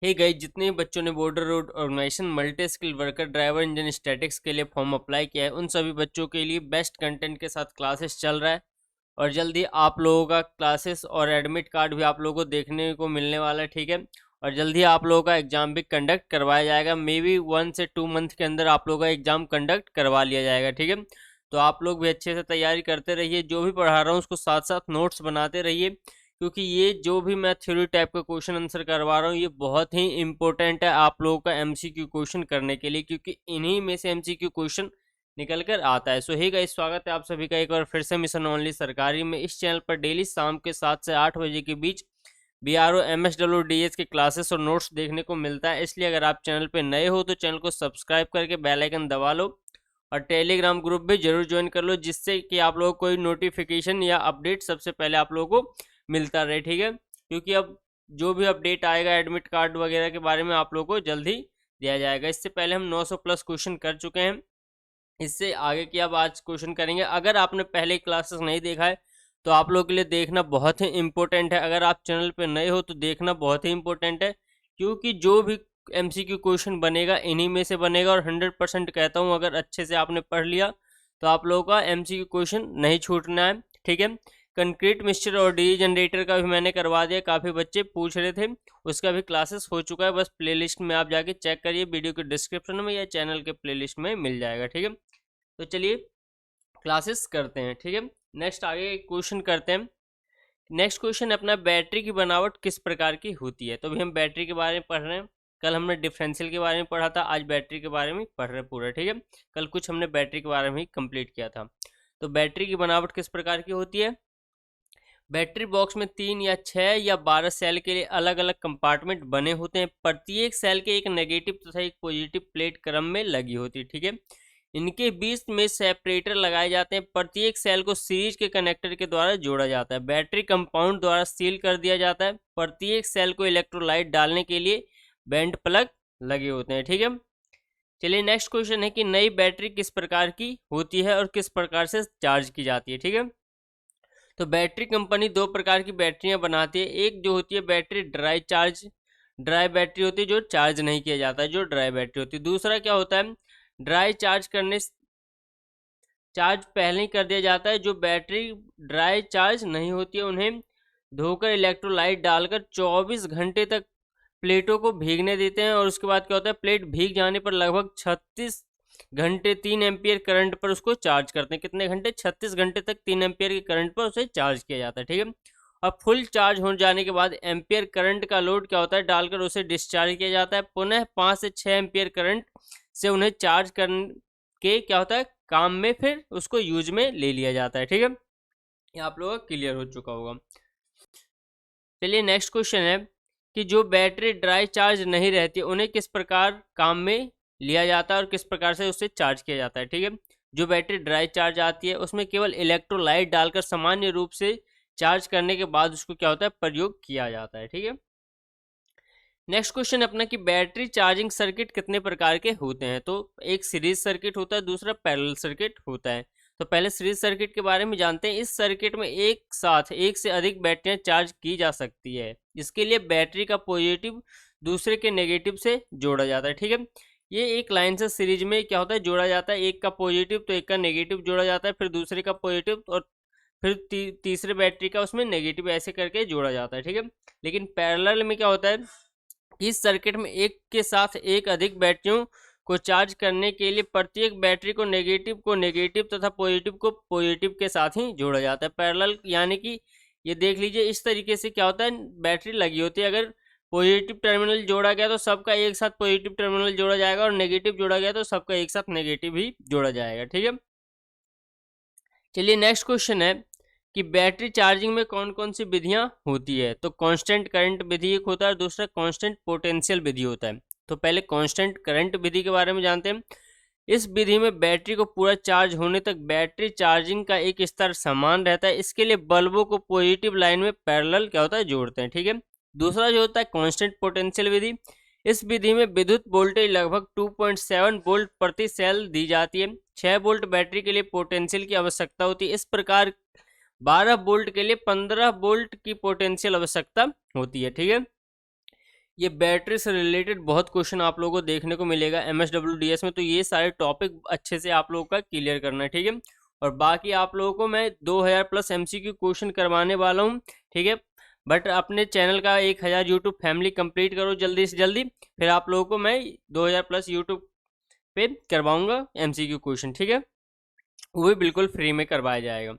Hey guys, जितने भी बच्चों ने Border Road Organization multi skill worker driver engine statics के लिए फॉर्म अप्लाई किया है, उन सभी बच्चों के लिए बेस्ट कंटेंट के साथ क्लासेस चल रहा है। और जल्दी आप लोगों का क्लासेस और एडमिट कार्ड भी आप लोगों को देखने को मिलने वाला है, ठीक है। और जल्दी आप लोगों का एग्जाम भी कंडक्ट करवाया जाएगा, मे बी 1 से 2 मंथ के अंदर आप लोगों का एग्जाम कंडक्ट करवा लिया जाएगा, ठीक है। तो आप लोग भी अच्छे से तैयारी करते रहिए, जो भी पढ़ा रहा हूँ उसको साथ साथ नोट्स बनाते रहिए, क्योंकि ये जो भी मैं थ्योरी टाइप का क्वेश्चन आंसर करवा रहा हूँ ये बहुत ही इंपॉर्टेंट है आप लोगों का एमसीक्यू क्वेश्चन करने के लिए, क्योंकि इन्हीं में से एमसीक्यू क्वेश्चन निकल कर आता है। सो हे गाइस, स्वागत है आप सभी का एक बार फिर से मिशन ओनली सरकारी में। इस चैनल पर डेली शाम के 7 से 8 बजे के बीच बीआरओ एमएसडब्ल्यू डीएस के क्लासेस और नोट्स देखने को मिलता है। इसलिए अगर आप चैनल पर नए हो तो चैनल को सब्सक्राइब करके बेल आइकन दबा लो और टेलीग्राम ग्रुप भी जरूर ज्वाइन कर लो, जिससे कि आप लोगों को कोई नोटिफिकेशन या अपडेट सबसे पहले आप लोगों को मिलता रहे, ठीक है। क्योंकि अब जो भी अपडेट आएगा एडमिट कार्ड वगैरह के बारे में आप लोगों को जल्दी दिया जाएगा। इससे पहले हम 900 प्लस क्वेश्चन कर चुके हैं, इससे आगे की अब आज क्वेश्चन करेंगे। अगर आपने पहले क्लासेस नहीं देखा है तो आप लोगों के लिए देखना बहुत ही इंपॉर्टेंट है। अगर आप चैनल पे नए हो तो देखना बहुत ही इंपॉर्टेंट है, क्योंकि जो भी एमसीक्यू क्वेश्चन बनेगा इन्हीं में से बनेगा। और 100% कहता हूँ, अगर अच्छे से आपने पढ़ लिया तो आप लोगों का एमसीक्यू क्वेश्चन नहीं छूटना है, ठीक है। कंक्रीट मिक्सचर और डी जनरेटर का भी मैंने करवा दिया, काफ़ी बच्चे पूछ रहे थे, उसका भी क्लासेस हो चुका है। बस प्लेलिस्ट में आप जाके चेक करिए, वीडियो के डिस्क्रिप्शन में या चैनल के प्लेलिस्ट में मिल जाएगा, ठीक है। तो चलिए क्लासेस करते हैं, ठीक है। नेक्स्ट आगे क्वेश्चन करते हैं। नेक्स्ट क्वेश्चन अपना, बैटरी की बनावट किस प्रकार की होती है। तो अभी हम बैटरी के बारे में पढ़ रहे हैं। कल हमने डिफरेंशियल के बारे में पढ़ा था, आज बैटरी के बारे में पढ़ रहे हैं पूरा, ठीक है। कल कुछ हमने बैटरी के बारे में ही कंप्लीट किया था। तो बैटरी की बनावट किस प्रकार की होती है। बैटरी बॉक्स में 3 या 6 या 12 सेल के लिए अलग अलग कंपार्टमेंट बने होते हैं। प्रत्येक सेल के एक नेगेटिव तथा एक पॉजिटिव प्लेट क्रम में लगी होती है, ठीक है। इनके बीच में सेपरेटर लगाए जाते हैं। प्रत्येक सेल को सीरीज के कनेक्टर के द्वारा जोड़ा जाता है। बैटरी कंपाउंड द्वारा सील कर दिया जाता है। प्रत्येक सेल को इलेक्ट्रोलाइट डालने के लिए बेंड प्लग लगे होते हैं, ठीक है। चलिए नेक्स्ट क्वेश्चन है कि नई बैटरी किस प्रकार की होती है और किस प्रकार से चार्ज की जाती है, ठीक है। तो बैटरी कंपनी 2 प्रकार की बैटरियां बनाती है। एक जो होती है बैटरी ड्राई बैटरी होती है, जो चार्ज नहीं किया जाता है, जो ड्राई बैटरी होती है। दूसरा क्या होता है, ड्राई चार्ज पहले ही कर दिया जाता है। जो बैटरी ड्राई चार्ज नहीं होती है उन्हें धोकर इलेक्ट्रोलाइट डालकर 24 घंटे तक प्लेटों को भीगने देते हैं। और उसके बाद क्या होता है, प्लेट भीग जाने पर लगभग 36 घंटे 3 एम्पियर करंट पर उसको चार्ज करते हैं। कितने घंटे, 36 घंटे तक 3 एम्पियर के करंट पर उसे चार्ज किया जाता है, ठीक है। और फुल चार्ज हो जाने के बाद एम्पियर करंट का लोड क्या होता है, डालकर उसे डिस्चार्ज किया जाता है। पुनः 5 से 6 एम्पियर करंट से उन्हें चार्ज करके क्या होता है, काम में फिर उसको यूज में ले लिया जाता है, ठीक है। ये आप लोगों का क्लियर हो चुका होगा। चलिए नेक्स्ट क्वेश्चन है कि जो बैटरी ड्राई चार्ज नहीं रहती उन्हें किस प्रकार काम में लिया जाता है और किस प्रकार से उससे चार्ज किया जाता है, ठीक है। जो बैटरी ड्राई चार्ज आती है उसमें केवल इलेक्ट्रोलाइट डालकर सामान्य रूप से चार्ज करने के बाद उसको क्या होता है, प्रयोग किया जाता है, ठीक है। नेक्स्ट क्वेश्चन अपना कि बैटरी चार्जिंग सर्किट कितने प्रकार के होते हैं। तो एक सीरीज सर्किट होता है, दूसरा पैरेलल सर्किट होता है। तो पहले सीरीज सर्किट के बारे में जानते हैं। इस सर्किट में एक साथ एक से अधिक बैटरियां चार्ज की जा सकती है। इसके लिए बैटरी का पॉजिटिव दूसरे के नेगेटिव से जोड़ा जाता है, ठीक है। ये एक लाइन से सीरीज में क्या होता है, जोड़ा जाता है। एक का पॉजिटिव तो एक का नेगेटिव जोड़ा जाता है, फिर दूसरे का पॉजिटिव और फिर तीसरे बैटरी का उसमें नेगेटिव, ऐसे करके जोड़ा जाता है, ठीक है। लेकिन पैरेलल में क्या होता है, इस सर्किट में एक के साथ एक अधिक बैटरियों को चार्ज करने के लिए प्रत्येक बैटरी को नेगेटिव तथा पॉजिटिव को पॉजिटिव के साथ ही जोड़ा जाता है। पैरेलल यानी कि ये देख लीजिए, इस तरीके से क्या होता है, बैटरी लगी होती है। अगर पॉजिटिव टर्मिनल जोड़ा गया तो सबका एक साथ पॉजिटिव टर्मिनल जोड़ा जाएगा, और नेगेटिव जोड़ा गया तो सबका एक साथ नेगेटिव ही जोड़ा जाएगा, ठीक है। चलिए नेक्स्ट क्वेश्चन है कि बैटरी चार्जिंग में कौन कौन सी विधियां होती है। तो कांस्टेंट करंट विधि एक होता है और दूसरा कांस्टेंट पोटेंशियल विधि होता है। तो पहले कांस्टेंट करंट विधि के बारे में जानते हैं। इस विधि में बैटरी को पूरा चार्ज होने तक बैटरी चार्जिंग का एक स्तर समान रहता है। इसके लिए बल्बों को पॉजिटिव लाइन में पैरेलल क्या होता है, जोड़ते हैं, ठीक है। दूसरा जो होता है कांस्टेंट पोटेंशियल विधि। इस विधि में विद्युत वोल्टेज लगभग 2.7 वोल्ट प्रति सेल दी जाती है। 6 वोल्ट बैटरी के लिए पोटेंशियल की आवश्यकता होती है। इस प्रकार 12 वोल्ट के लिए 15 वोल्ट की पोटेंशियल आवश्यकता होती है, ठीक है। ये बैटरी से रिलेटेड बहुत क्वेश्चन आप लोगों को देखने को मिलेगा MSWDS में, तो ये सारे टॉपिक अच्छे से आप लोगों का क्लियर करना है, ठीक है। और बाकी आप लोगों को मैं 2000 प्लस MCQ क्वेश्चन करवाने वाला हूँ, ठीक है। बट अपने चैनल का 1000 यूट्यूब फैमिली कंप्लीट करो जल्दी से जल्दी, फिर आप लोगों को मैं 2000 प्लस यूट्यूब पे करवाऊंगा MCQ क्वेश्चन, ठीक है। वो भी बिल्कुल फ्री में करवाया जाएगा,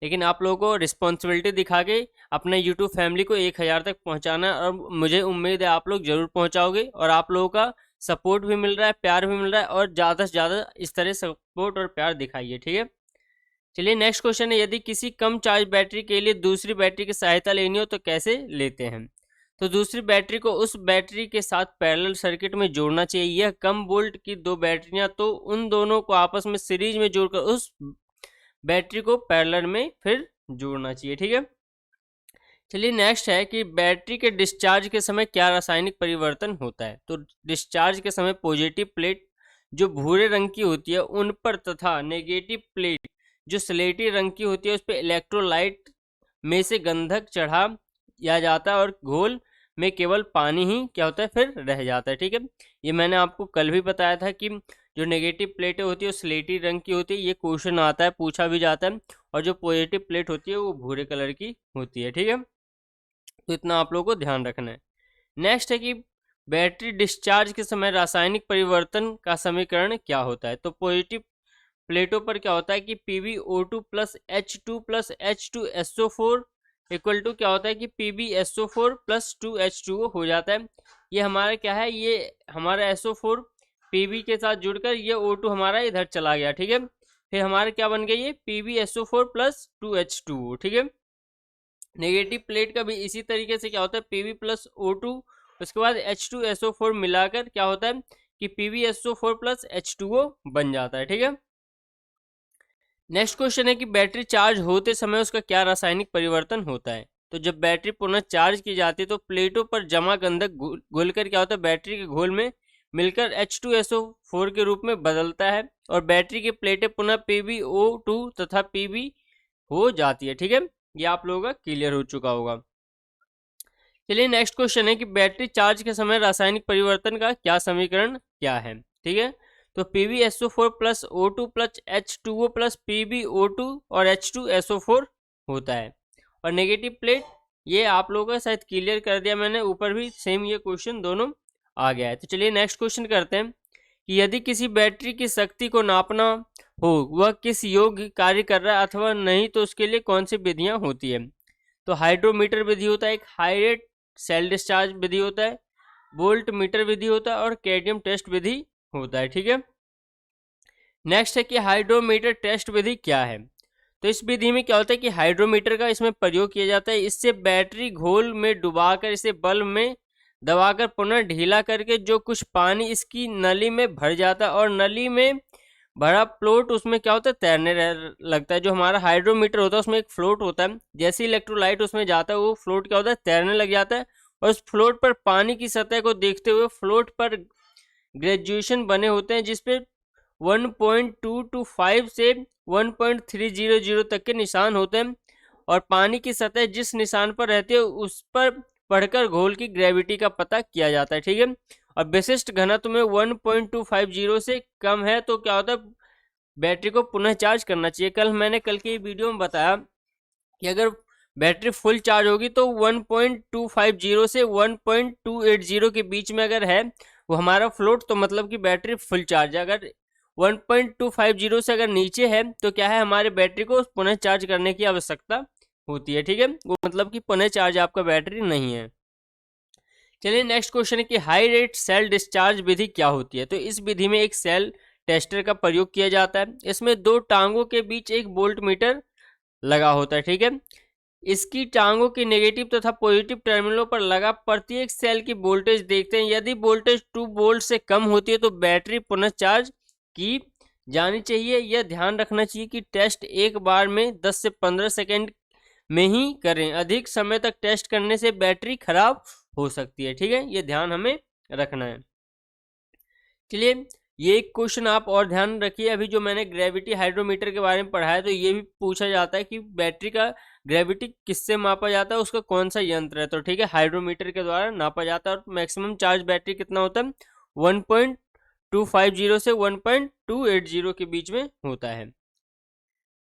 लेकिन आप लोगों को रिस्पॉन्सिबिलिटी दिखा के अपने यूट्यूब फैमिली को 1000 तक पहुंचाना है, और मुझे उम्मीद है आप लोग जरूर पहुंचाओगे, और आप लोगों का सपोर्ट भी मिल रहा है, प्यार भी मिल रहा है, और ज़्यादा से ज़्यादा इस तरह सपोर्ट और प्यार दिखाइए, ठीक है। चलिए नेक्स्ट क्वेश्चन है, यदि किसी कम चार्ज बैटरी के लिए दूसरी बैटरी की सहायता लेनी हो तो कैसे लेते हैं। तो दूसरी बैटरी को उस बैटरी के साथ पैरेलल सर्किट में जोड़ना चाहिए। यह कम वोल्ट की दो बैटरियां, तो उन दोनों को आपस में सीरीज में जोड़कर उस बैटरी को पैरेलल में फिर जोड़ना चाहिए, ठीक है। चलिए नेक्स्ट है कि बैटरी के डिस्चार्ज के समय क्या रासायनिक परिवर्तन होता है। तो डिस्चार्ज के समय पॉजिटिव प्लेट जो भूरे रंग की होती है उन पर, तथा नेगेटिव प्लेट जो स्लेटी रंग की होती है उस पर इलेक्ट्रोलाइट में से गंधक चढ़ा या जाता है, और घोल में केवल पानी ही क्या होता है फिर रह जाता है, ठीक है। ये मैंने आपको कल भी बताया था कि जो नेगेटिव प्लेटें होती है वो स्लेटी रंग की होती है, ये क्वेश्चन आता है, पूछा भी जाता है, और जो पॉजिटिव प्लेट होती है वो भूरे कलर की होती है, ठीक है। तो इतना आप लोगों को ध्यान रखना है। नेक्स्ट है कि बैटरी डिस्चार्ज के समय रासायनिक परिवर्तन का समीकरण क्या होता है। तो पॉजिटिव प्लेटों पर क्या होता है कि PbO2 plus H2 plus H2SO4 equal to क्या होता है कि PbSO4 प्लस 2H2O हो जाता है। ये हमारा क्या है, ये हमारा SO4 Pb के साथ जुड़कर ये O2 हमारा इधर चला गया, ठीक है। फिर हमारा क्या बन गया, ये PbSO4 प्लस 2H2O, ठीक है। नेगेटिव प्लेट का भी इसी तरीके से क्या होता है, Pb प्लस O2 उसके बाद H2SO4 मिलाकर क्या होता है कि PbSO4 प्लस H2O बन जाता है, ठीक है। नेक्स्ट क्वेश्चन है कि बैटरी चार्ज होते समय उसका क्या रासायनिक परिवर्तन होता है। तो जब बैटरी पुनः चार्ज की जाती है तो प्लेटों पर जमा गंधक घुलकर क्या होता है, बैटरी के घोल में मिलकर H2SO4 के रूप में बदलता है, और बैटरी की प्लेटें पुनः PbO2 तथा Pb हो जाती है, ठीक है। ये आप लोगों का क्लियर हो चुका होगा। चलिए नेक्स्ट क्वेश्चन है कि बैटरी चार्ज के समय रासायनिक परिवर्तन का क्या समीकरण क्या है, ठीक है। तो PbSO4 plus O2 plus H2O plus PbO2 और H2SO4 होता है। और नेगेटिव प्लेट ये आप लोगों का शायद क्लियर कर दिया मैंने, ऊपर भी सेम ये क्वेश्चन दोनों आ गया है। तो चलिए नेक्स्ट क्वेश्चन करते हैं कि यदि किसी बैटरी की शक्ति को नापना हो, वह किस योग्य कार्य कर रहा है अथवा नहीं, तो उसके लिए कौन सी विधियां होती है। तो हाइड्रोमीटर विधि होता है, एक हाई रेट सेल डिस्चार्ज विधि होता है, वोल्ट मीटर विधि होता है, और कैडमियम टेस्ट विधि होता है, ठीक है। नेक्स्ट है कि हाइड्रोमीटर टेस्ट विधि क्या है। तो इस विधि में क्या होता है कि हाइड्रोमीटर का इसमें प्रयोग किया जाता है। इससे बैटरी घोल में डुबाकर इसे बल्ब में दबाकर पुनः ढीला करके जो कुछ पानी इसकी नली में भर जाता है, और नली में भरा फ्लोट उसमें क्या होता है तैरने लगता है। जो हमारा हाइड्रोमीटर होता है उसमें एक फ्लोट होता है, जैसे इलेक्ट्रोलाइट उसमें जाता है वो फ्लोट क्या होता है तैरने लग जाता है, और उस फ्लोट पर पानी की सतह को देखते हुए फ्लोट पर ग्रेजुएशन बने होते हैं, जिसपे 1.225 से 1.300 तक के निशान होते हैं, और पानी की सतह जिस निशान पर रहती है उस पर पढ़कर घोल की ग्रेविटी का पता किया जाता है, ठीक है। और विशिष्ट घनत्व में 1.250 से कम है तो क्या होता है, बैटरी को पुनः चार्ज करना चाहिए। मैंने कल की वीडियो में बताया कि अगर बैटरी फुल चार्ज होगी तो 1.250 से 1.280 के बीच में अगर है वो हमारा फ्लोट, तो मतलब कि बैटरी फुल चार्ज है। अगर 1.250 से अगर नीचे है तो क्या है, हमारे बैटरी को पुनः चार्ज करने की आवश्यकता होती है, ठीक है। वो मतलब कि पुनः चार्ज आपका बैटरी नहीं है। चलिए नेक्स्ट क्वेश्चन है कि हाई रेट सेल डिस्चार्ज विधि क्या होती है। तो इस विधि में एक सेल टेस्टर का प्रयोग किया जाता है। इसमें दो टांगों के बीच एक वोल्ट मीटर लगा होता है, ठीक है। इसकी टांगों की नेगेटिव तथा पॉजिटिव टर्मिनलों पर लगा प्रत्येक सेल की वोल्टेज देखते हैं। यदि वोल्टेज 2 वोल्ट से कम होती है तो बैटरी पुनः चार्ज की जानी चाहिए। यह ध्यान रखना चाहिए कि टेस्ट एक बार में 10 से 15 सेकेंड में ही करें, अधिक समय तक टेस्ट करने से बैटरी खराब हो सकती है, ठीक है। ये ध्यान हमें रखना है। चलिए ये एक क्वेश्चन आप और ध्यान रखिए, अभी जो मैंने ग्रेविटी हाइड्रोमीटर के बारे में पढ़ा है तो ये भी पूछा जाता है कि बैटरी का ग्रेविटी किससे मापा जाता है, उसका कौन सा यंत्र है, तो ठीक है हाइड्रोमीटर के द्वारा नापा जाता है। और मैक्सिमम चार्ज बैटरी कितना होता है, 1.250 से 1.280 के बीच में होता है।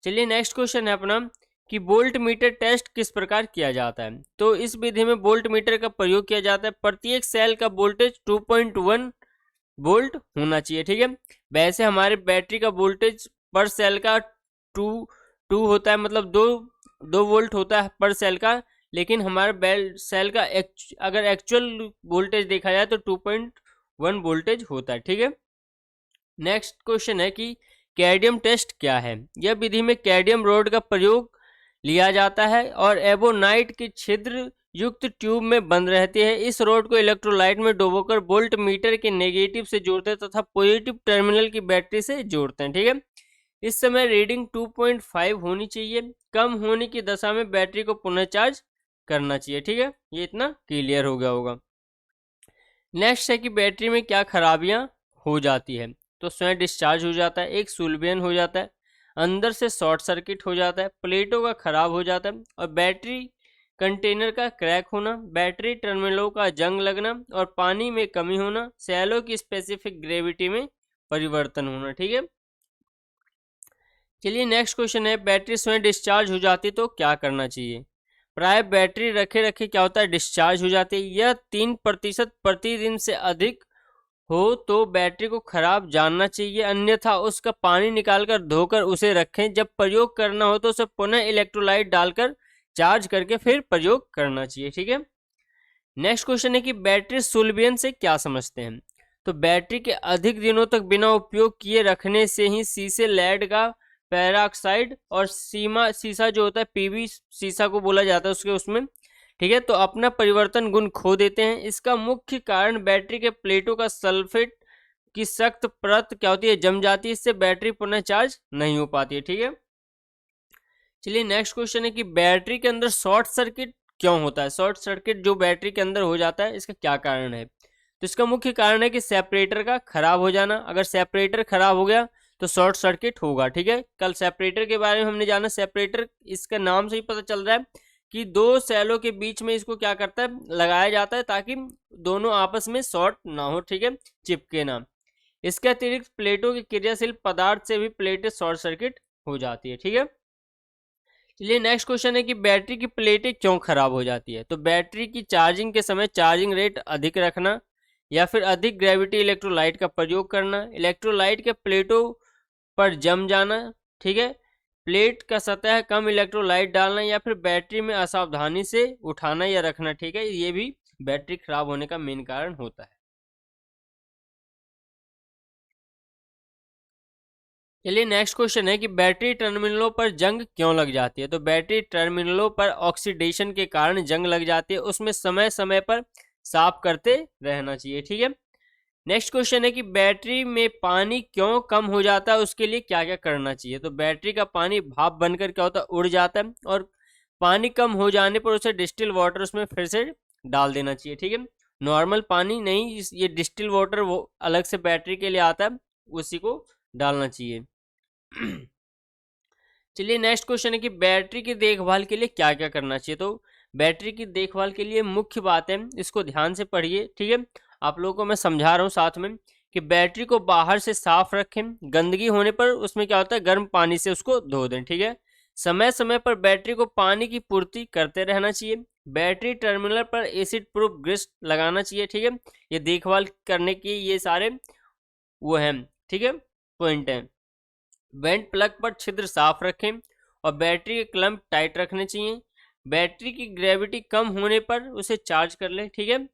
चलिए नेक्स्ट क्वेश्चन है अपना कि वोल्ट मीटर टेस्ट किस प्रकार किया जाता है। तो इस विधि में वोल्ट मीटर का प्रयोग किया जाता है। प्रत्येक सेल का वोल्टेज 2.1 वोल्ट होना चाहिए, ठीक है। वैसे हमारे बैटरी का वोल्टेज पर सेल का टू होता है, मतलब दो वोल्ट होता है पर सेल का, लेकिन हमारे सेल का अगर एक्चुअल वोल्टेज देखा जाए तो 2.1 वोल्टेज होता है, ठीक है। नेक्स्ट क्वेश्चन है कि कैडमियम टेस्ट क्या है। यह विधि में कैडमियम रोड का प्रयोग लिया जाता है और एबोनाइट की छिद्र युक्त ट्यूब में बंद रहती है। इस रोड को इलेक्ट्रोलाइट में डुबोकर वोल्ट मीटर के नेगेटिव से जोड़ते हैं तथा पॉजिटिव टर्मिनल की बैटरी से जोड़ते हैं, ठीक है। इस समय रीडिंग 2.5 होनी चाहिए। कम होने की दशा में बैटरी को पुनः चार्ज करना चाहिए, ठीक है। ये इतना क्लियर हो गया होगा। नेक्स्ट है कि बैटरी में क्या खराबियां हो जाती है। तो स्वयं डिस्चार्ज हो जाता है, एक सुलभन हो जाता है, अंदर से शॉर्ट सर्किट हो जाता है, प्लेटों का खराब हो जाता है और बैटरी कंटेनर का क्रैक होना, बैटरी टर्मिनलों का जंग लगना और पानी में कमी होना, सेलों की स्पेसिफिक ग्रेविटी में परिवर्तन होना, ठीक है। चलिए नेक्स्ट क्वेश्चन है बैटरी स्वयं डिस्चार्ज हो जाती तो क्या करना चाहिए। प्राय बैटरी रखे रखे क्या होता है, डिस्चार्ज हो जाती है। यह 3% प्रतिदिन से अधिक हो तो बैटरी को खराब जानना चाहिए, अन्यथा उसका पानी निकालकर धोकर उसे रखें। जब प्रयोग करना हो तो उसे पुनः इलेक्ट्रोलाइट डालकर चार्ज करके फिर प्रयोग करना चाहिए, ठीक है। नेक्स्ट क्वेश्चन है कि बैटरी सुलभन से क्या समझते हैं। तो बैटरी के अधिक दिनों तक बिना उपयोग किए रखने से ही शीशे लेड का पेरोक्साइड और सीसा जो होता है पीवी सीसा को बोला जाता है उसके उसमें, ठीक है, तो अपना परिवर्तन गुण खो देते हैं। इसका मुख्य कारण बैटरी के प्लेटों का सल्फेट की सख्त परत क्या होती है, जम जाती है। इससे बैटरी पुनः चार्ज नहीं हो पाती है, ठीक है। चलिए नेक्स्ट क्वेश्चन है कि बैटरी के अंदर शॉर्ट सर्किट क्यों होता है। शॉर्ट सर्किट जो बैटरी के अंदर हो जाता है इसका क्या कारण है। तो इसका मुख्य कारण है कि सेपरेटर का खराब हो जाना। अगर सेपरेटर खराब हो गया तो शॉर्ट सर्किट होगा, ठीक है। कल सेपरेटर के बारे में हमने जाना, सेपरेटर इसका नाम से ही पता चल रहा है कि दो सेलों के बीच में इसको क्या करता है, लगाया जाता है ताकि दोनों आपस में शॉर्ट ना हो, ठीक है, चिपके ना। इसके अतिरिक्त प्लेटों की क्रियाशील पदार्थ से भी प्लेटें शॉर्ट सर्किट हो जाती है, ठीक है। चलिए नेक्स्ट क्वेश्चन है कि बैटरी की प्लेटें क्यों खराब हो जाती है। तो बैटरी की चार्जिंग के समय चार्जिंग रेट अधिक रखना या फिर अधिक ग्रेविटी इलेक्ट्रोलाइट का प्रयोग करना, इलेक्ट्रोलाइट के प्लेटों पर जम जाना, ठीक है, प्लेट का सतह कम इलेक्ट्रोलाइट डालना या फिर बैटरी में असावधानी से उठाना या रखना, ठीक है, ये भी बैटरी खराब होने का मेन कारण होता है। चलिए नेक्स्ट क्वेश्चन है कि बैटरी टर्मिनलों पर जंग क्यों लग जाती है। तो बैटरी टर्मिनलों पर ऑक्सीडेशन के कारण जंग लग जाती है, उसमें समय समय पर साफ करते रहना चाहिए, ठीक है। नेक्स्ट क्वेश्चन है कि बैटरी में पानी क्यों कम हो जाता है, उसके लिए क्या क्या करना चाहिए। तो बैटरी का पानी भाप बनकर क्या होता है, उड़ जाता है और पानी कम हो जाने पर उसे डिस्टिल वाटर उसमें फिर से डाल देना चाहिए, ठीक है। नॉर्मल पानी नहीं, ये डिस्टिल वाटर वो अलग से बैटरी के लिए आता है, उसी को डालना चाहिए। चलिए नेक्स्ट क्वेश्चन है कि बैटरी की देखभाल के लिए क्या क्या करना चाहिए। तो बैटरी की देखभाल के लिए मुख्य बात है, इसको ध्यान से पढ़िए, ठीक है। आप लोगों को मैं समझा रहा हूँ साथ में कि बैटरी को बाहर से साफ रखें, गंदगी होने पर उसमें क्या होता है गर्म पानी से उसको धो दें, ठीक है। समय समय पर बैटरी को पानी की पूर्ति करते रहना चाहिए। बैटरी टर्मिनल पर एसिड प्रूफ ग्रीस लगाना चाहिए, ठीक है। ये देखभाल करने की ये सारे वो हैं, ठीक है, पॉइंट हैं। वेंट प्लग पर छिद्र साफ रखें और बैटरी के क्लम्प टाइट रखने चाहिए। बैटरी की ग्रेविटी कम होने पर उसे चार्ज कर लें, ठीक है।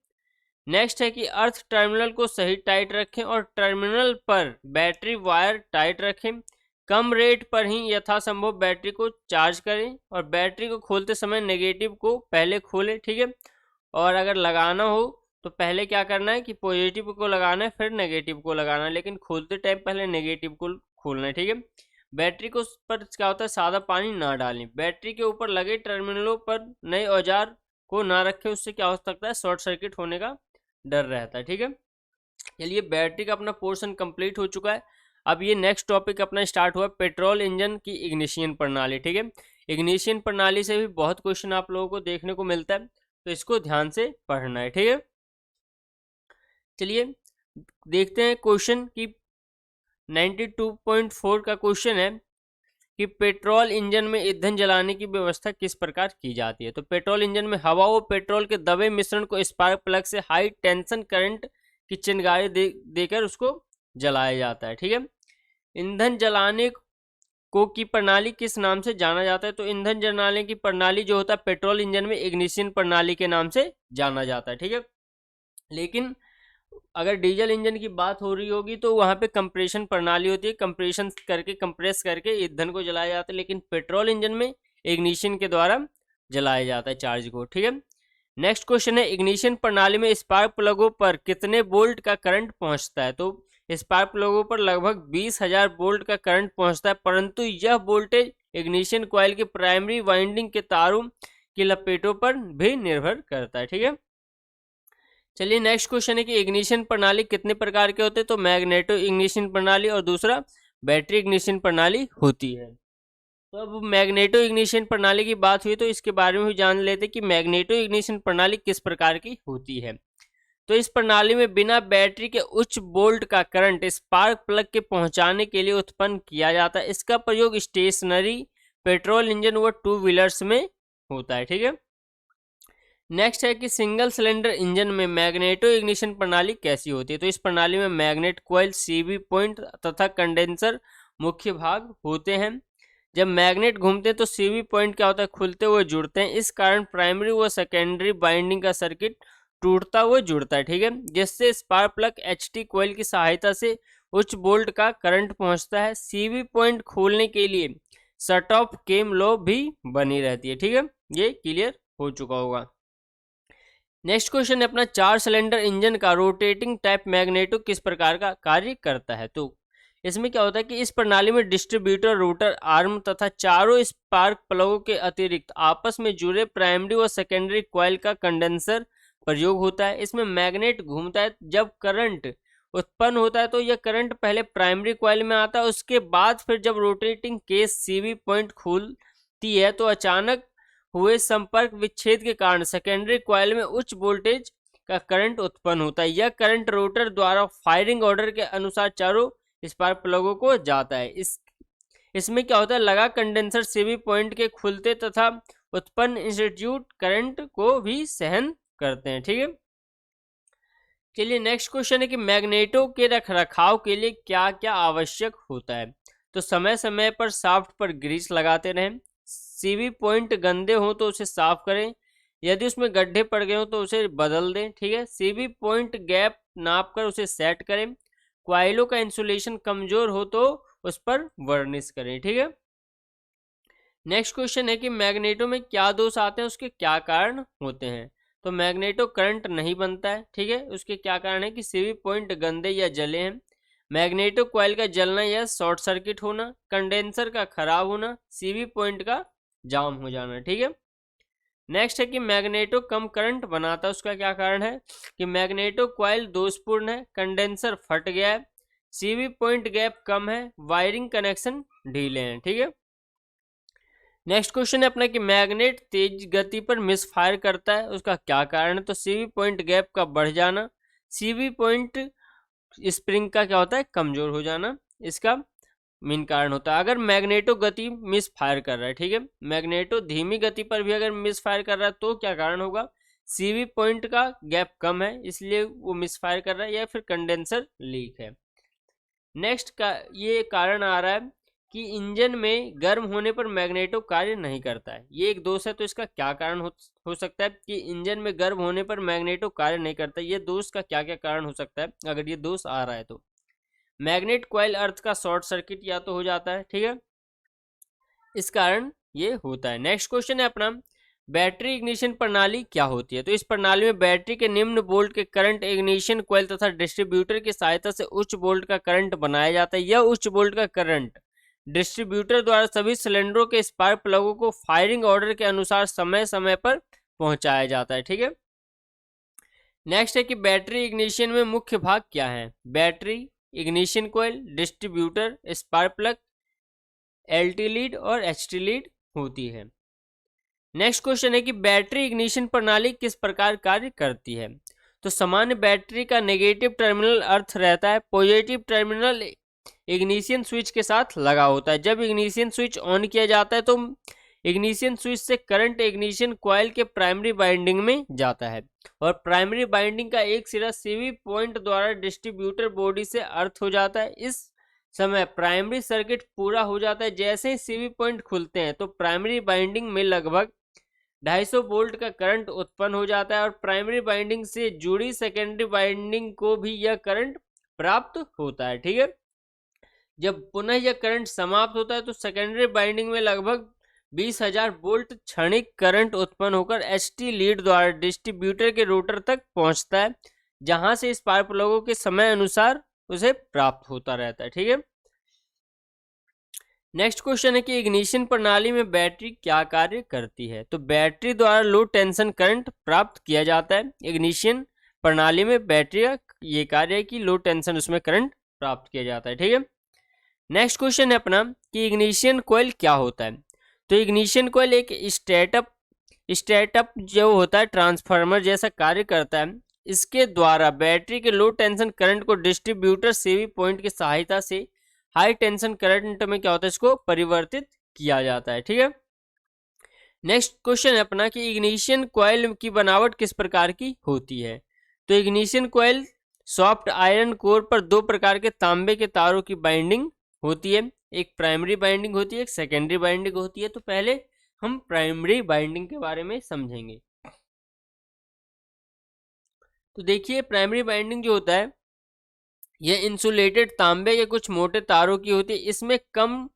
नेक्स्ट है कि अर्थ टर्मिनल को सही टाइट रखें और टर्मिनल पर बैटरी वायर टाइट रखें। कम रेट पर ही यथासंभव बैटरी को चार्ज करें और बैटरी को खोलते समय नेगेटिव को पहले खोलें, ठीक है। और अगर लगाना हो तो पहले क्या करना है कि पॉजिटिव को लगाना है फिर नेगेटिव को लगाना है, लेकिन खोलते टाइम पहले नेगेटिव को खोलना है, ठीक है। बैटरी को पर क्या होता है सादा पानी ना डालें। बैटरी के ऊपर लगे टर्मिनलों पर नए औजार को ना रखें, उससे क्या हो सकता है शॉर्ट सर्किट होने का डर रहता है, ठीक है। चलिए बैटरी का अपना पोर्शन कंप्लीट हो चुका है। अब ये नेक्स्ट टॉपिक अपना स्टार्ट हुआ पेट्रोल इंजन की इग्निशन प्रणाली, ठीक है। इग्निशन प्रणाली से भी बहुत क्वेश्चन आप लोगों को देखने को मिलता है, तो इसको ध्यान से पढ़ना है, ठीक है। चलिए देखते हैं क्वेश्चन की 92.4 का क्वेश्चन है कि पेट्रोल इंजन में ईंधन जलाने की व्यवस्था किस प्रकार की जाती है। तो पेट्रोल इंजन में हवा व पेट्रोल के दबे मिश्रण को स्पार्क प्लग से हाई टेंशन करंट की चिंगारी देकर उसको जलाया जाता है, ठीक है। ईंधन जलाने को की प्रणाली किस नाम से जाना जाता है। तो ईंधन जलाने की प्रणाली जो होता है पेट्रोल इंजन में इग्निशन प्रणाली के नाम से जाना जाता है, ठीक है। लेकिन अगर डीजल इंजन की बात हो रही होगी तो वहां पे कंप्रेशन प्रणाली होती है, कंप्रेशन करके कंप्रेस करके ईंधन को जलाया जाता है। लेकिन पेट्रोल इंजन में इग्निशन के द्वारा जलाया जाता है चार्ज को, ठीक है। नेक्स्ट क्वेश्चन है इग्निशन प्रणाली में स्पार्क प्लगों पर कितने वोल्ट का करंट पहुंचता है। तो स्पार्क प्लगों पर लगभग 20,000 वोल्ट का करंट पहुंचता है, परंतु यह वोल्टेज इग्निशन कॉइल के प्राइमरी वाइंडिंग के तारों की लपेटों पर भी निर्भर करता है, ठीक है। चलिए नेक्स्ट क्वेश्चन है कि इग्निशन प्रणाली कितने प्रकार के होते हैं। तो मैग्नेटो इग्निशन प्रणाली और दूसरा बैटरी इग्निशन प्रणाली होती है। तो अब मैग्नेटो इग्निशन प्रणाली की बात हुई तो इसके बारे में भी जान लेते हैं कि मैग्नेटो इग्निशन प्रणाली किस प्रकार की होती है। तो इस प्रणाली में बिना बैटरी के उच्च वोल्ट का करंट स्पार्क प्लग के पहुंचाने के लिए उत्पन्न किया जाता है। इसका प्रयोग स्टेशनरी पेट्रोल इंजन व टू व्हीलर्स में होता है, ठीक है। नेक्स्ट है कि सिंगल सिलेंडर इंजन में मैग्नेटो इग्निशन प्रणाली कैसी होती है। तो इस प्रणाली में मैग्नेट कॉइल, सीवी पॉइंट तथा कंडेंसर मुख्य भाग होते हैं। जब मैग्नेट घूमते हैं तो सीवी पॉइंट क्या होता है, खुलते हुए जुड़ते हैं। इस कारण प्राइमरी व सेकेंडरी बाइंडिंग का सर्किट टूटता हुआ जुड़ता है, ठीक है, जिससे स्पार्क प्लग एचटी कॉइल की सहायता से उच्च वोल्ट का करंट पहुंचता है। सीवी पॉइंट खोलने के लिए शट ऑफ केम लो भी बनी रहती है, ठीक है। ये क्लियर हो चुका होगा। नेक्स्ट क्वेश्चन है अपना 4 सिलेंडर इंजन का रोटेटिंग टाइप मैग्नेटो किस प्रकार का कार्य करता है। तो इसमें क्या होता है कि इस प्रणाली में डिस्ट्रीब्यूटर, रोटर आर्म तथा चारों स्पार्क प्लगों के अतिरिक्त आपस में जुड़े प्राइमरी और सेकेंडरी कॉइल का कंडेंसर प्रयोग होता है। इसमें मैग्नेट घूमता है, जब करंट उत्पन्न होता है तो यह करंट पहले प्राइमरी कॉइल में आता है, उसके बाद फिर जब रोटेटिंग केस सीवी पॉइंट खुलती है तो अचानक हुए संपर्क विच्छेद के कारण सेकेंडरी कॉइल में उच्च वोल्टेज का करंट उत्पन्न होता है। यह करंट रोटर द्वारा फायरिंग ऑर्डर के अनुसार चारों स्पार्क प्लगों को जाता है। इसमें क्या होता है, लगा कंडेंसर सीवी पॉइंट के खुलते तथा उत्पन्न इंस्टीट्यूट करंट को भी सहन करते हैं, ठीक है। चलिए नेक्स्ट क्वेश्चन है कि मैग्नेटो के रखरखाव के लिए क्या क्या आवश्यक होता है। तो समय समय पर शाफ्ट पर ग्रीस लगाते रहें, सीवी पॉइंट गंदे हो तो उसे साफ करें, यदि उसमें गड्ढे पड़ गए हो तो उसे बदल दें, ठीक है। सीवी पॉइंट गैप नाप कर उसे सेट करें, क्वाइलों का इंसुलेशन कमजोर हो तो उस पर वर्निश करें, ठीक है। नेक्स्ट क्वेश्चन है कि मैग्नेटो में क्या दोष आते हैं, उसके क्या कारण होते हैं। तो मैग्नेटो करंट नहीं बनता है, ठीक है। उसके क्या कारण है कि सीवी पॉइंट गंदे या जले हैं, मैग्नेटो कॉइल का जलना या शॉर्ट सर्किट होना, कंडेंसर का खराब होना, सीवी पॉइंट का जाम हो जाना, ठीक है। नेक्स्ट है कि मैग्नेटो कम करंट बनाता है, उसका क्या कारण है कि मैग्नेटो कॉइल दोषपूर्ण है, कंडेंसर फट गया है, सीवी पॉइंट गैप कम है, वायरिंग कनेक्शन ढीले हैं, ठीक है। नेक्स्ट क्वेश्चन है अपना कि मैग्नेट तेज गति पर मिसफायर करता है, उसका क्या कारण है। तो सीवी पॉइंट गैप का बढ़ जाना, सीवी पॉइंट स्प्रिंग का क्या होता है, कमजोर हो जाना, इसका मेन कारण होता है। अगर मैग्नेटो गति मिस फायर कर रहा है, ठीक है, मैग्नेटो धीमी गति पर भी अगर मिस फायर कर रहा है तो क्या कारण होगा, सीवी पॉइंट का गैप कम है इसलिए वो मिस फायर कर रहा है, या फिर कंडेंसर लीक है। नेक्स्ट का ये कारण आ रहा है कि इंजन में गर्म होने पर मैग्नेटो कार्य नहीं करता है, ये एक दोष है। तो इसका क्या कारण हो सकता है कि इंजन में गर्म होने पर मैग्नेटो कार्य नहीं करता, ये दोष का क्या क्या कारण हो सकता है अगर ये दोष आ रहा है। तो मैग्नेट कॉइल अर्थ का शॉर्ट सर्किट या तो हो जाता है, ठीक है, इस कारण ये होता है। नेक्स्ट क्वेश्चन है अपना बैटरी इग्निशन प्रणाली क्या होती है। तो इस प्रणाली में बैटरी के निम्न वोल्ट के करंट इग्निशन कॉइल तथा डिस्ट्रीब्यूटर की सहायता से उच्च वोल्ट का करंट बनाया जाता है। यह उच्च वोल्ट का करंट डिस्ट्रीब्यूटर द्वारा सभी सिलेंडरों के स्पार्क प्लगों को फायरिंग ऑर्डर के अनुसार समय समय पर पहुंचाया जाता है, ठीक है। नेक्स्ट है कि बैटरी इग्निशन में मुख्य भाग क्या है। Battery, ignition coil, distributor, spark plug, LT lead और एचटी लीड होती है। नेक्स्ट क्वेश्चन है कि बैटरी इग्निशन प्रणाली किस प्रकार कार्य करती है। तो सामान्य बैटरी का नेगेटिव टर्मिनल अर्थ रहता है, पॉजिटिव टर्मिनल इग्निशन स्विच के साथ लगा होता है। जब इग्निशन स्विच ऑन किया जाता है तो इग्निशन स्विच से करंट इग्निशन कॉइल के प्राइमरी बाइंडिंग में जाता है और प्राइमरी बाइंडिंग का एक सिरा सीवी पॉइंट द्वारा डिस्ट्रीब्यूटर बॉडी से अर्थ हो जाता है। इस समय प्राइमरी सर्किट पूरा हो जाता है। जैसे ही सीवी पॉइंट खुलते हैं तो प्राइमरी बाइंडिंग में लगभग 250 वोल्ट का करंट उत्पन्न हो जाता है और प्राइमरी बाइंडिंग से जुड़ी सेकेंडरी बाइंडिंग को भी यह करंट प्राप्त होता है। ठीक है, जब पुनः यह करंट समाप्त होता है तो सेकेंडरी बाइंडिंग में लगभग 20,000 वोल्ट क्षणिक करंट उत्पन्न होकर एचटी लीड द्वारा डिस्ट्रीब्यूटर के रोटर तक पहुंचता है, जहां से स्पार्क प्लगों के समय अनुसार उसे प्राप्त होता रहता है। ठीक है, नेक्स्ट क्वेश्चन है कि इग्निशन प्रणाली में बैटरी क्या कार्य करती है। तो बैटरी द्वारा लो टेंशन करंट प्राप्त किया जाता है। इग्निशन प्रणाली में बैटरी का ये कार्य है कि लो टेंशन उसमें करंट प्राप्त किया जाता है। ठीक है, नेक्स्ट क्वेश्चन है अपना कि इग्निशन कॉइल क्या होता है। तो इग्निशन कॉइल एक स्टेटअप जो होता है ट्रांसफार्मर जैसा कार्य करता है। इसके द्वारा बैटरी के लो टेंशन करंट को डिस्ट्रीब्यूटर सीवी पॉइंट की सहायता से हाई टेंशन करंट में क्या होता है, इसको परिवर्तित किया जाता है। ठीक है, नेक्स्ट क्वेश्चन है अपना कि इग्निशन कॉइल की बनावट किस प्रकार की होती है। तो ignition coil soft iron core पर दो प्रकार के तांबे के तारों की बाइंडिंग होती है। एक प्राइमरी बाइंडिंग होती है, एक सेकेंडरी बाइंडिंग होती है। तो पहले हम प्राइमरी बाइंडिंग के बारे में समझेंगे। तो देखिए, प्राइमरी बाइंडिंग जो होता है यह इंसुलेटेड तांबे के कुछ मोटे तारों की होती है। इसमें कम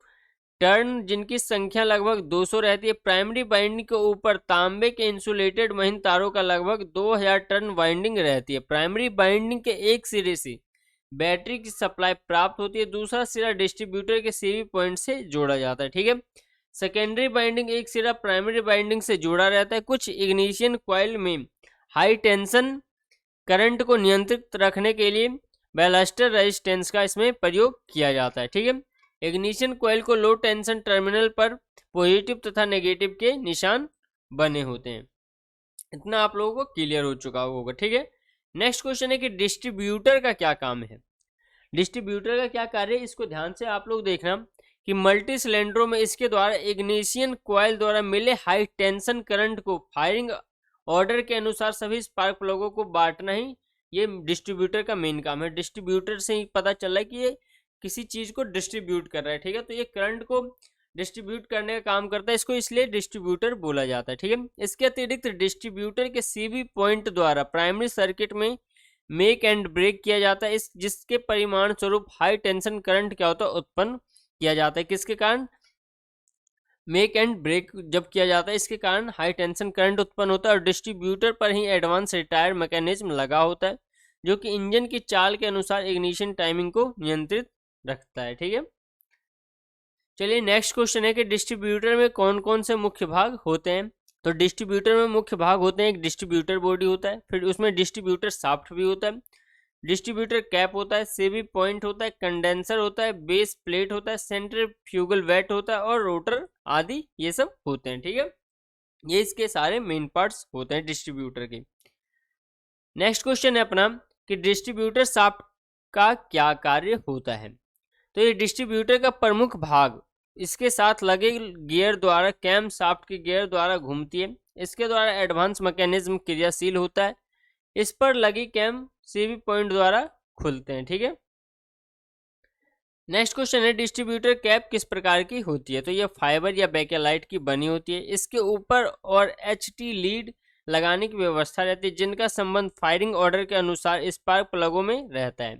टर्न जिनकी संख्या लगभग 200 रहती है। प्राइमरी बाइंडिंग के ऊपर तांबे के इंसुलेटेड महीन तारों का लगभग 2000 टर्न बाइंडिंग रहती है। प्राइमरी बाइंडिंग के एक सिरे से बैटरी की सप्लाई प्राप्त होती है, दूसरा सिरा डिस्ट्रीब्यूटर के सीवी पॉइंट से जोड़ा जाता है। ठीक है, सेकेंडरी बाइंडिंग एक सिरा प्राइमरी बाइंडिंग से जुड़ा रहता है। कुछ इग्निशन कॉइल में हाई टेंशन करंट को नियंत्रित रखने के लिए बैलास्टर रेजिस्टेंस का इसमें प्रयोग किया जाता है। ठीक है, इग्निशन कॉइल को लो टेंशन टर्मिनल पर पॉजिटिव तथा नेगेटिव के निशान बने होते हैं। इतना आप लोगों को क्लियर हो चुका होगा। ठीक है, नेक्स्ट क्वेश्चन है कि डिस्ट्रीब्यूटर का क्या काम है। डिस्ट्रीब्यूटर का क्या कार्य है, इसको ध्यान से आप लोग देखना कि मल्टी सिलेंडरों में इसके द्वारा इग्निशन कॉइल द्वारा मिले हाई टेंशन करंट को फायरिंग ऑर्डर के अनुसार सभी स्पार्क प्लगों को बांटना ही ये डिस्ट्रीब्यूटर का मेन काम है। डिस्ट्रीब्यूटर से ही पता चल रहा है कि ये किसी चीज को डिस्ट्रीब्यूट कर रहा है। ठीक है, तो ये करंट को डिस्ट्रीब्यूट करने का काम करता है, इसको इसलिए डिस्ट्रीब्यूटर बोला जाता है। ठीक है, इसके अतिरिक्त डिस्ट्रीब्यूटर के सीवी पॉइंट द्वारा प्राइमरी सर्किट में मेक एंड ब्रेक किया जाता है, इस जिसके परिमाण स्वरूप हाई टेंशन करंट क्या होता है, उत्पन्न किया जाता है। किसके कारण? मेक एंड ब्रेक जब किया जाता है इसके कारण हाई टेंशन करंट उत्पन्न होता है और डिस्ट्रीब्यूटर पर ही एडवांस रिटायर मैकेनिज्म लगा होता है जो कि इंजन की चाल के अनुसार इग्निशन टाइमिंग को नियंत्रित रखता है। ठीक है, चलिए नेक्स्ट क्वेश्चन है कि डिस्ट्रीब्यूटर में कौन कौन से मुख्य भाग होते हैं। तो डिस्ट्रीब्यूटर में मुख्य भाग होते हैं, एक डिस्ट्रीब्यूटर बॉडी होता है, फिर उसमें डिस्ट्रीब्यूटर शाफ्ट भी होता है, डिस्ट्रीब्यूटर कैप होता है, सीवी पॉइंट होता है, कंडेंसर होता है, बेस प्लेट होता है, सेंट्रीफ्यूगल वेट होता है और रोटर आदि ये सब होते हैं। ठीक है, ये इसके सारे मेन पार्ट्स होते हैं डिस्ट्रीब्यूटर के। नेक्स्ट क्वेश्चन है अपना कि डिस्ट्रीब्यूटर शाफ्ट का क्या कार्य होता है। तो ये डिस्ट्रीब्यूटर का प्रमुख भाग इसके साथ लगे गियर द्वारा कैम शाफ्ट के गियर द्वारा घूमती है। इसके द्वारा एडवांस मैकेनिज्म क्रियाशील होता है। इस पर लगी कैम सीवी पॉइंट द्वारा खुलते हैं। ठीक है, नेक्स्ट क्वेश्चन है डिस्ट्रीब्यूटर कैप किस प्रकार की होती है। तो यह फाइबर या बेकेलाइट की बनी होती है। इसके ऊपर और एचटी लीड लगाने की व्यवस्था रहती है जिनका संबंध फायरिंग ऑर्डर के अनुसार स्पार्क प्लगों में रहता है।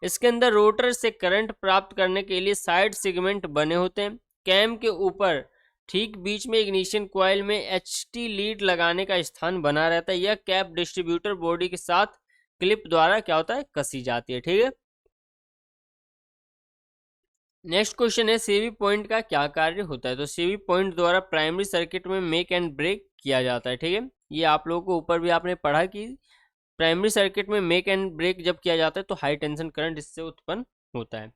इसके अंदर रोटर से करंट प्राप्त करने के लिए साइड सेगमेंट बने होते हैं। कैम के ऊपर ठीक बीच में इग्निशन कॉइल में एचटी लीड लगाने का स्थान बना रहता है। यह कैप डिस्ट्रीब्यूटर बॉडी के साथ क्लिप द्वारा क्या होता है, कसी जाती है। ठीक है, नेक्स्ट क्वेश्चन है सीवी पॉइंट का क्या कार्य होता है। तो सीवी पॉइंट द्वारा प्राइमरी सर्किट में मेक एंड ब्रेक किया जाता है। ठीक है, ये आप लोगों को ऊपर भी आपने पढ़ा कि प्राइमरी सर्किट में मेक एंड ब्रेक जब किया जाता है तो हाई टेंशन करंट इससे उत्पन्न होता है।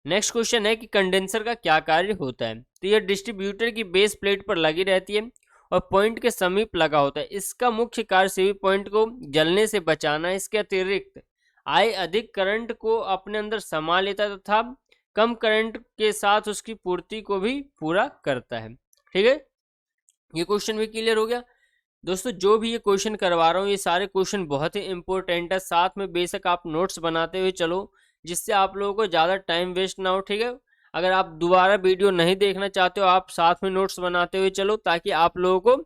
नेक्स्ट क्वेश्चन है कि कंडेंसर का क्या कार्य होता है। तो यह डिस्ट्रीब्यूटर की बेस प्लेट पर लगी रहती है और पॉइंट के समीप लगा होता है। इसका मुख्य कार्य सीवी पॉइंट को जलने से बचाना है। इसके अतिरिक्त आई अधिक करंट को अपने अंदर समा लेता है तथा कम करंट के साथ उसकी पूर्ति को भी पूरा करता है। ठीक है, ये क्वेश्चन भी क्लियर हो गया। दोस्तों जो भी ये क्वेश्चन करवा रहा हूँ ये सारे क्वेश्चन बहुत ही इंपॉर्टेंट है, साथ में बेशक आप नोट्स बनाते हुए चलो जिससे आप लोगों को ज़्यादा टाइम वेस्ट ना हो। ठीक है, अगर आप दोबारा वीडियो नहीं देखना चाहते हो आप साथ में नोट्स बनाते हुए चलो ताकि आप लोगों को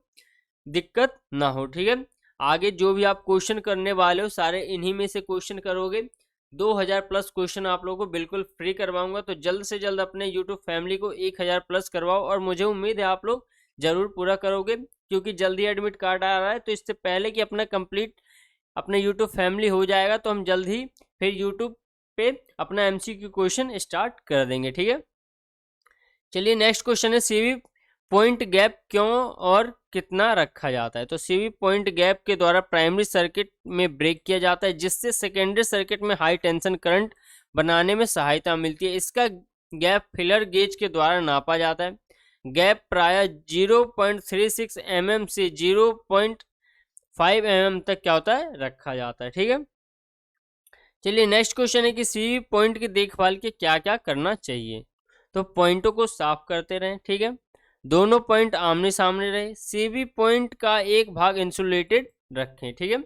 दिक्कत ना हो। ठीक है, आगे जो भी आप क्वेश्चन करने वाले हो सारे इन्हीं में से क्वेश्चन करोगे। 2000 प्लस क्वेश्चन आप लोगों को बिल्कुल फ्री करवाऊंगा, तो जल्द से जल्द अपने यूट्यूब फैमिली को 1000 प्लस करवाओ और मुझे उम्मीद है आप लोग जरूर पूरा करोगे, क्योंकि जल्दी एडमिट कार्ड आ रहा है। तो इससे पहले कि अपना कंप्लीट अपने यूट्यूब फैमिली हो जाएगा तो हम जल्द ही फिर यूट्यूब पे अपना एमसीक्यू क्वेश्चन स्टार्ट कर देंगे। ठीक है, चलिए नेक्स्ट क्वेश्चन है सीवी पॉइंट गैप क्यों और कितना रखा जाता है। तो सीवी पॉइंट गैप के द्वारा प्राइमरी सर्किट में ब्रेक किया जाता है जिससे सेकेंडरी सर्किट में हाई टेंशन करंट बनाने में सहायता मिलती है। इसका गैप फिलर गेज के द्वारा नापा जाता है। गैप प्रायः 0.36 mm से 0.5 mm तक क्या होता है रखा जाता है। ठीक है, चलिए नेक्स्ट क्वेश्चन है कि सीवी पॉइंट की देखभाल के क्या क्या करना चाहिए। तो पॉइंटों को साफ करते रहें। ठीक है, दोनों पॉइंट आमने सामने रहे, सीवी पॉइंट का एक भाग इंसुलेटेड रखें। ठीक है,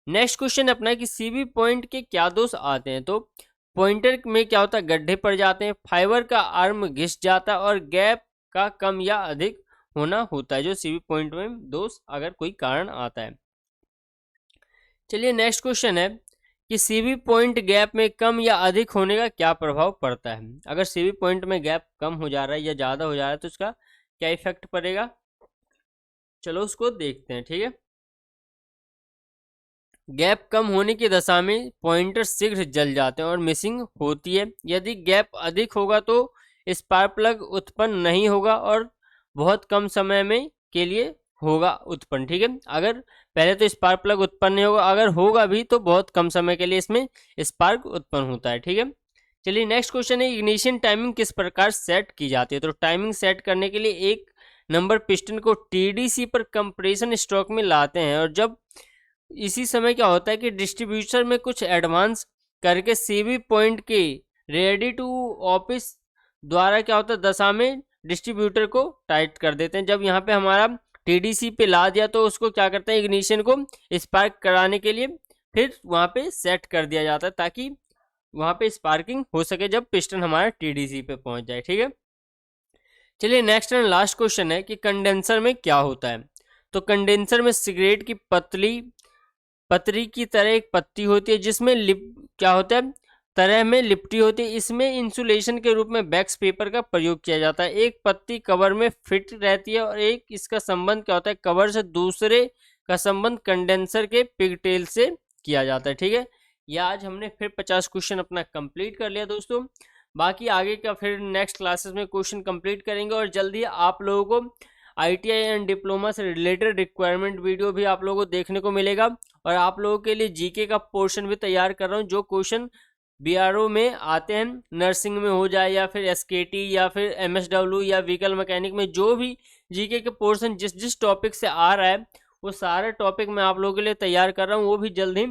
नेक्स्ट क्वेश्चन अपना है कि सीवी पॉइंट के क्या दोष आते हैं। तो पॉइंटर में क्या होता है गड्ढे पड़ जाते हैं, फाइबर का आर्म घिस जाता है और गैप का कम या अधिक होना होता है जो सीवी पॉइंट में दोष अगर कोई कारण आता है। चलिए नेक्स्ट क्वेश्चन है कि सीवी पॉइंट गैप में कम या अधिक होने का क्या प्रभाव पड़ता है। अगर सीवी पॉइंट में गैप कम हो जा रहा है या ज़्यादा हो जा रहा है तो इसका क्या इफेक्ट पड़ेगा, चलो उसको देखते हैं। ठीक है, गैप कम होने की दशा में पॉइंटर शीघ्र जल जाते हैं और मिसिंग होती है। यदि गैप अधिक होगा तो स्पार्क प्लग उत्पन्न नहीं होगा और बहुत कम समय में के लिए होगा उत्पन्न। ठीक है, अगर पहले तो स्पार्क प्लग उत्पन्न नहीं होगा, अगर होगा भी तो बहुत कम समय के लिए इसमें स्पार्क उत्पन्न होता है। ठीक है, चलिए नेक्स्ट क्वेश्चन है इग्निशन टाइमिंग किस प्रकार सेट की जाती है। तो टाइमिंग सेट करने के लिए एक नंबर पिस्टन को टीडीसी पर कंप्रेशन स्ट्रोक में लाते हैं और जब इसी समय क्या होता है कि डिस्ट्रीब्यूटर में कुछ एडवांस करके सीवी पॉइंट के रेडी टू ऑफिस द्वारा क्या होता है दशा में डिस्ट्रीब्यूटर को टाइट कर देते हैं। जब यहाँ पे हमारा टीडीसी पे ला दिया तो उसको क्या करते हैं इग्निशन को स्पार्क कराने के लिए फिर वहाँ पे सेट कर दिया जाता है ताकि वहाँ पे स्पार्किंग हो सके जब पिस्टन हमारा टीडीसी पे पहुँच जाए। ठीक है, चलिए नेक्स्ट एंड लास्ट क्वेश्चन है कि कंडेंसर में क्या होता है। तो कंडेंसर में सिगरेट की पतरी की तरह एक पत्ती होती है जिसमें क्या होता है तरह में लिपटी होती है। इसमें इंसुलेशन के रूप में वैक्स पेपर का प्रयोग किया जाता है। एक पत्ती कवर में फिट रहती है और एक इसका संबंध क्या होता है कवर से दूसरे का संबंध कंडेंसर के पिगटेल से किया जाता है। ठीक है, ये आज हमने फिर 50 क्वेश्चन अपना कंप्लीट कर लिया दोस्तों। बाकी आगे का फिर नेक्स्ट क्लासेस में क्वेश्चन कंप्लीट करेंगे और जल्दी आप लोगों को ITI एंड डिप्लोमा से रिलेटेड रिक्वायरमेंट वीडियो भी आप लोगों को देखने को मिलेगा। और आप लोगों के लिए जीके का पोर्शन भी तैयार कर रहा हूँ जो क्वेश्चन BRO में आते हैं, नर्सिंग में हो जाए या फिर SKT या फिर MSW या व्हीकल मैकेनिक में, जो भी जीके के पोर्शन जिस जिस टॉपिक से आ रहा है वो सारे टॉपिक मैं आप लोगों के लिए तैयार कर रहा हूँ। वो भी जल्द ही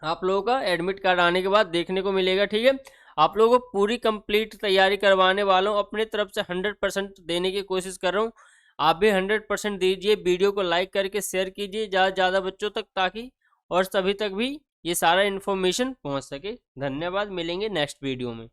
आप लोगों का एडमिट कार्ड आने के बाद देखने को मिलेगा। ठीक है, आप लोगों को पूरी कंप्लीट तैयारी करवाने वाला हूँ, अपने तरफ से 100% देने की कोशिश कर रहा हूँ। आप भी 100% दीजिए, वीडियो को लाइक करके शेयर कीजिए ज़्यादा से ज़्यादा बच्चों तक ताकि और सभी तक भी ये सारा इन्फॉर्मेशन पहुंच सके। धन्यवाद, मिलेंगे नेक्स्ट वीडियो में।